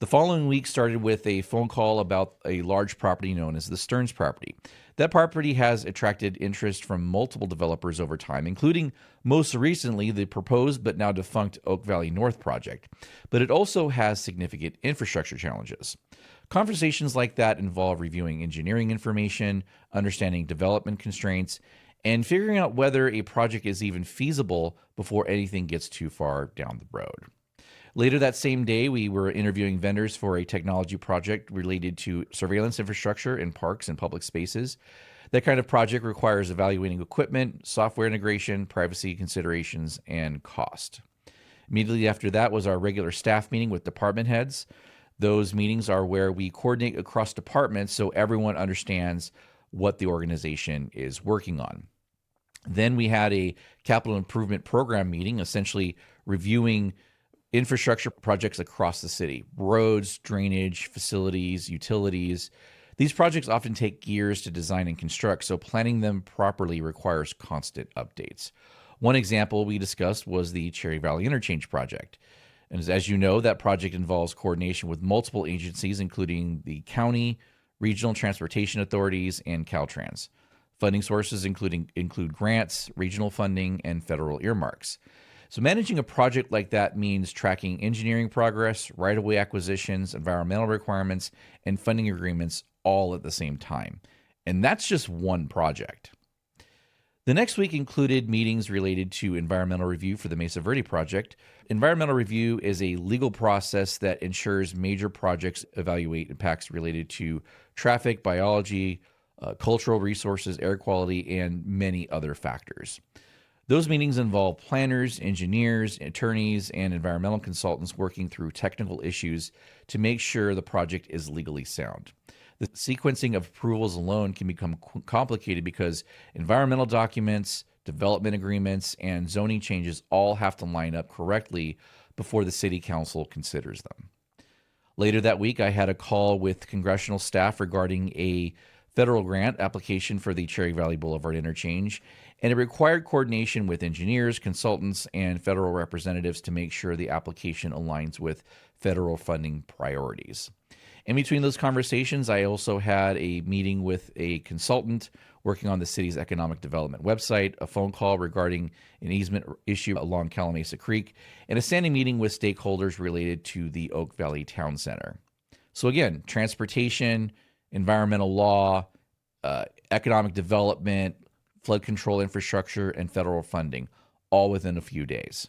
The following week started with a phone call about a large property known as the Stearns property. That property has attracted interest from multiple developers over time, including most recently the proposed but now defunct Oak Valley North project. But it also has significant infrastructure challenges. Conversations like that involve reviewing engineering information, understanding development constraints, and figuring out whether a project is even feasible before anything gets too far down the road. Later that same day, we were interviewing vendors for a technology project related to surveillance infrastructure in parks and public spaces. That kind of project requires evaluating equipment, software integration, privacy considerations, and cost. Immediately after that was our regular staff meeting with department heads. Those meetings are where we coordinate across departments so everyone understands what the organization is working on. Then we had a capital improvement program meeting, essentially reviewing infrastructure projects across the city: roads, drainage, facilities, utilities. These projects often take years to design and construct, so planning them properly requires constant updates. One example we discussed was the Cherry Valley Interchange project. And as you know, that project involves coordination with multiple agencies, including the county, regional transportation authorities, and Caltrans. Funding sources include grants, regional funding, and federal earmarks. So managing a project like that means tracking engineering progress, right-of-way acquisitions, environmental requirements, and funding agreements all at the same time. And that's just one project. The next week included meetings related to environmental review for the Mesa Verde project. Environmental review is a legal process that ensures major projects evaluate impacts related to traffic, biology, cultural resources, air quality, and many other factors. Those meetings involve planners, engineers, attorneys, and environmental consultants working through technical issues to make sure the project is legally sound. The sequencing of approvals alone can become complicated because environmental documents, development agreements, and zoning changes all have to line up correctly before the city council considers them. Later that week, I had a call with congressional staff regarding a federal grant application for the Cherry Valley Boulevard Interchange, and it required coordination with engineers, consultants, and federal representatives to make sure the application aligns with federal funding priorities. In between those conversations, I also had a meeting with a consultant working on the city's economic development website, a phone call regarding an easement issue along Calimesa Creek, and a standing meeting with stakeholders related to the Oak Valley Town Center. So again, transportation, environmental law, economic development, flood control infrastructure, and federal funding, all within a few days.